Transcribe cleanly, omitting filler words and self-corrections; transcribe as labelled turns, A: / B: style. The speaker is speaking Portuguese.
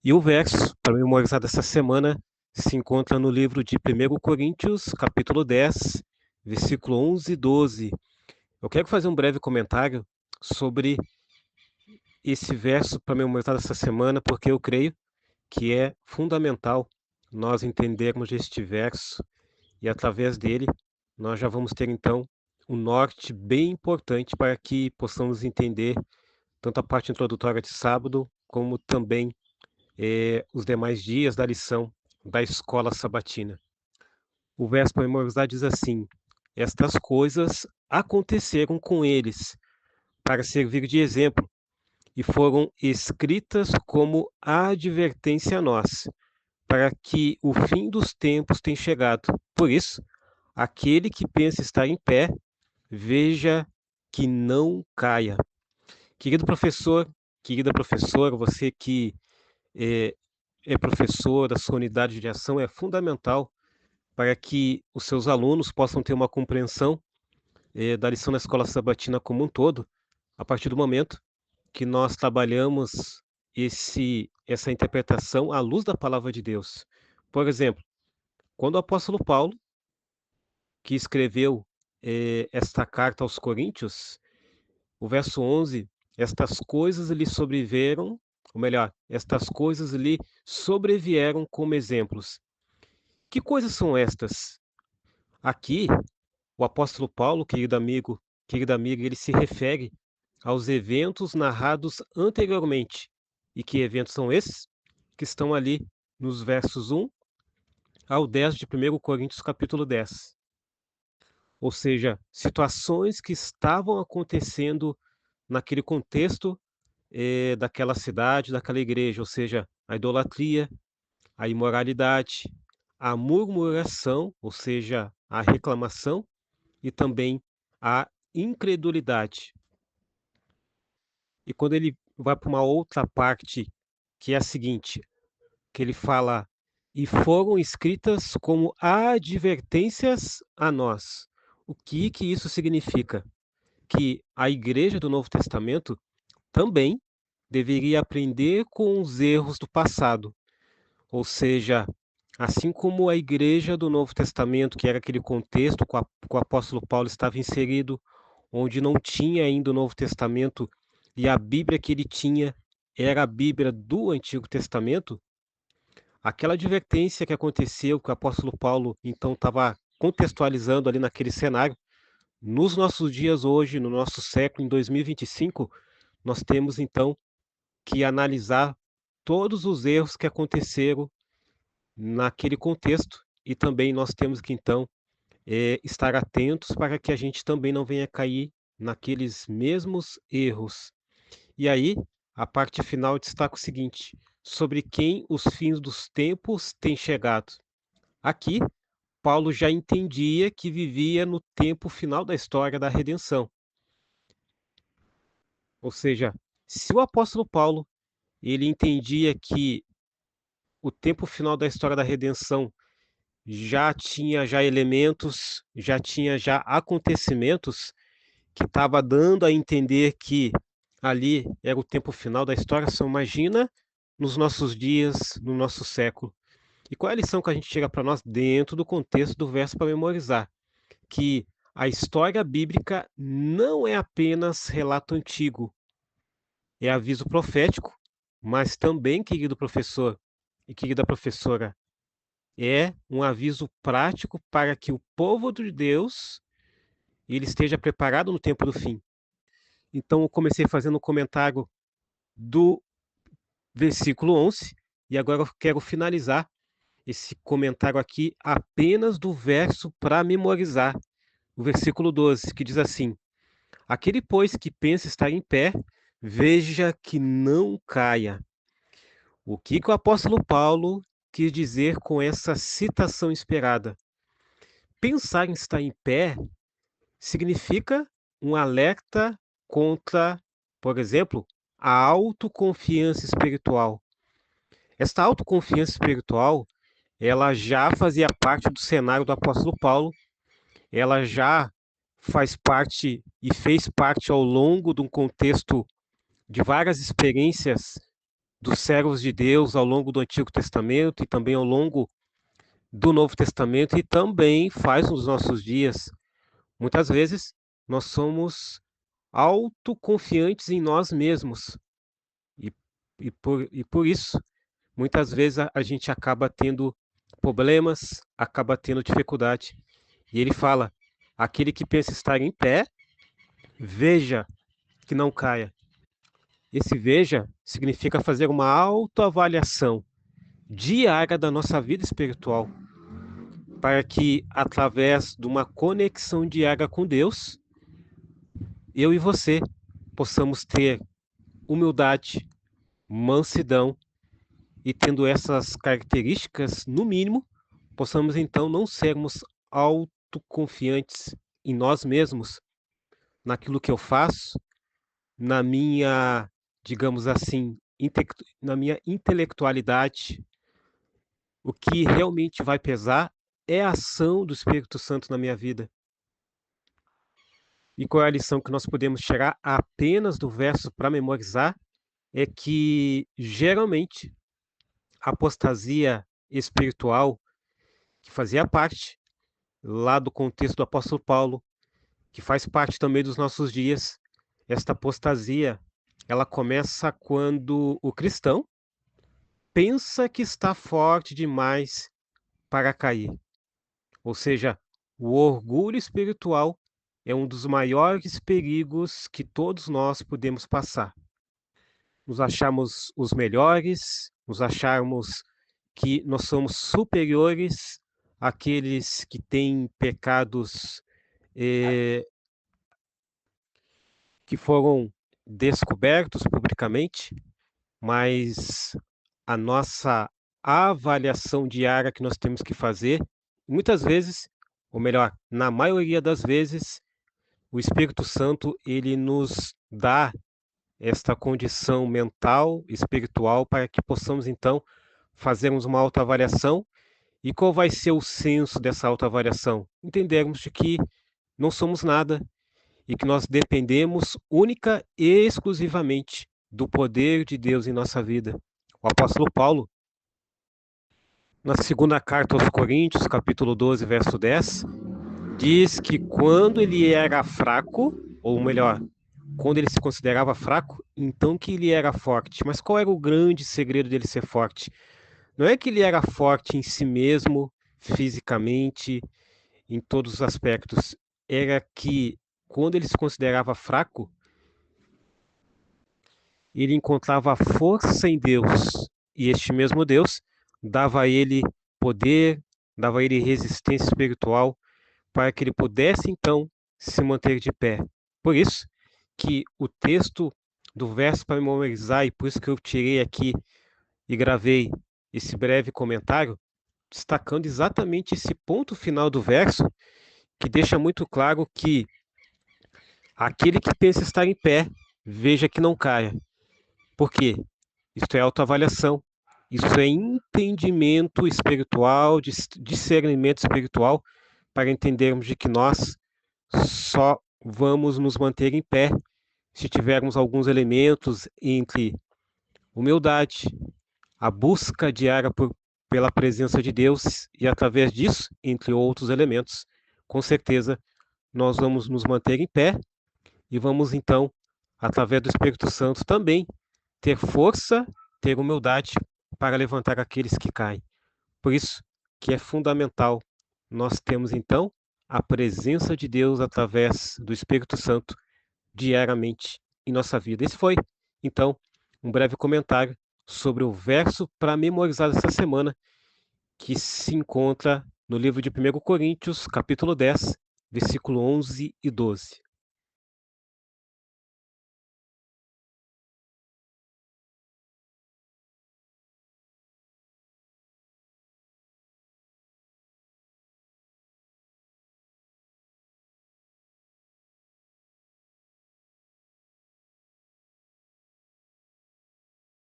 A: E o verso para memorizar dessa semana se encontra no livro de 1 Coríntios, capítulo 10, versículo 11 e 12. Eu quero fazer um breve comentário sobre esse verso para memorizar dessa semana, porque eu creio que é fundamental nós entendermos este verso e através dele nós já vamos ter então um norte bem importante para que possamos entender tanto a parte introdutória de sábado como também os demais dias da lição da escola sabatina. O verso para memorizar diz assim: Estas coisas aconteceram com eles para servir de exemplo e foram escritas como advertência a nós, para que o fim dos tempos tenha chegado. Por isso, aquele que pensa estar em pé, veja que não caia. Querido professor, querida professora, você que é, é professor da sua unidade de ação, é fundamental para que os seus alunos possam ter uma compreensão da lição da escola sabatina como um todo, a partir do momento que nós trabalhamos essa interpretação à luz da palavra de Deus. Por exemplo, quando o apóstolo Paulo, que escreveu esta carta aos Coríntios, o verso 11, estas coisas lhe sobreviveram, ou melhor, estas coisas lhe sobrevieram como exemplos. Que coisas são estas? Aqui, o apóstolo Paulo, querido amigo, querida amiga, ele se refere aos eventos narrados anteriormente. E que eventos são esses? Que estão ali nos versos 1 ao 10 de 1 Coríntios capítulo 10. Ou seja, situações que estavam acontecendo naquele contexto daquela cidade, daquela igreja, ou seja, a idolatria, a imoralidade, a murmuração, ou seja, a reclamação, e também a incredulidade. E quando ele vai para uma outra parte, que é a seguinte, que ele fala: "E foram escritas como advertências a nós". O que isso significa? Que a igreja do Novo Testamento também deveria aprender com os erros do passado, ou seja, assim como a igreja do Novo Testamento, que era aquele contexto que o apóstolo Paulo estava inserido, onde não tinha ainda o Novo Testamento e a Bíblia que ele tinha era a Bíblia do Antigo Testamento, aquela advertência que aconteceu, que o apóstolo Paulo então estava contextualizando ali naquele cenário, nos nossos dias hoje, no nosso século, em 2025, nós temos então que analisar todos os erros que aconteceram naquele contexto e também nós temos que então estar atentos para que a gente também não venha cair naqueles mesmos erros. E aí, a parte final destaca o seguinte: sobre quem os fins dos tempos têm chegado. Aqui, Paulo já entendia que vivia no tempo final da história da redenção. Ou seja, se o apóstolo Paulo ele entendia que o tempo final da história da redenção já tinha já elementos, já tinha já acontecimentos que estava dando a entender que ali era o tempo final da história. Só imagina nos nossos dias, no nosso século. E qual é a lição que a gente chega para nós dentro do contexto do verso para memorizar? Que a história bíblica não é apenas relato antigo, é aviso profético, mas também, querido professor e querida professora, é um aviso prático para que o povo de Deus ele esteja preparado no tempo do fim. Então, eu comecei fazendo um comentário do versículo 11 e agora eu quero finalizar esse comentário aqui apenas do verso para memorizar, o versículo 12, que diz assim: Aquele, pois, que pensa estar em pé, veja que não caia. O que o apóstolo Paulo quis dizer com essa citação inspirada? Pensar em estar em pé significa um alerta contra, por exemplo, a autoconfiança espiritual. Esta autoconfiança espiritual, ela já fazia parte do cenário do apóstolo Paulo, ela já faz parte e fez parte ao longo de um contexto de várias experiências dos servos de Deus ao longo do Antigo Testamento e também ao longo do Novo Testamento e também faz nos nossos dias. Muitas vezes nós somos autoconfiantes em nós mesmos e, por isso, muitas vezes a gente acaba tendo problemas, acaba tendo dificuldade. E ele fala: aquele que pensa estar em pé, veja que não caia. Esse veja significa fazer uma autoavaliação diária da nossa vida espiritual, para que, através de uma conexão diária com Deus, eu e você possamos ter humildade, mansidão e, tendo essas características, no mínimo, possamos então não sermos autoconfiantes em nós mesmos, naquilo que eu faço, na minha, digamos assim, na minha intelectualidade. O que realmente vai pesar é a ação do Espírito Santo na minha vida. E qual é a lição que nós podemos tirar apenas do verso para memorizar? É que, geralmente, a apostasia espiritual, que fazia parte lá do contexto do apóstolo Paulo, que faz parte também dos nossos dias, esta apostasia, ela começa quando o cristão pensa que está forte demais para cair. Ou seja, o orgulho espiritual é um dos maiores perigos que todos nós podemos passar. Nos acharmos os melhores, nos acharmos que nós somos superiores àqueles que têm pecados que foram descobertos publicamente, mas a nossa avaliação diária que nós temos que fazer, muitas vezes, ou melhor, na maioria das vezes, o Espírito Santo ele nos dá esta condição mental, espiritual, para que possamos então fazermos uma autoavaliação. E qual vai ser o senso dessa autoavaliação? Entendermos de que não somos nada e que nós dependemos única e exclusivamente do poder de Deus em nossa vida. O apóstolo Paulo, na segunda carta aos Coríntios, capítulo 12, verso 10, diz que quando ele era fraco, ou melhor, quando ele se considerava fraco, então que ele era forte. Mas qual era o grande segredo dele ser forte? Não é que ele era forte em si mesmo, fisicamente, em todos os aspectos. Era que, quando ele se considerava fraco, ele encontrava força em Deus. E este mesmo Deus dava a ele poder, dava a ele resistência espiritual, para que ele pudesse, então, se manter de pé. Por isso que o texto do verso para memorizar, e por isso que eu tirei aqui e gravei esse breve comentário, destacando exatamente esse ponto final do verso, que deixa muito claro que aquele que pensa estar em pé, veja que não caia. Por quê? Isto é autoavaliação, isso é entendimento espiritual, discernimento espiritual, para entendermos de que nós só vamos nos manter em pé se tivermos alguns elementos entre humildade, a busca diária pela presença de Deus e, através disso, entre outros elementos, com certeza, nós vamos nos manter em pé e vamos, então, através do Espírito Santo também, ter força, ter humildade para levantar aqueles que caem. Por isso que é fundamental nós termos, então, a presença de Deus através do Espírito Santo diariamente em nossa vida. Esse foi, então, um breve comentário sobre o verso para memorizar essa semana, que se encontra no livro de 1 Coríntios, capítulo 10, versículo 11 e 12.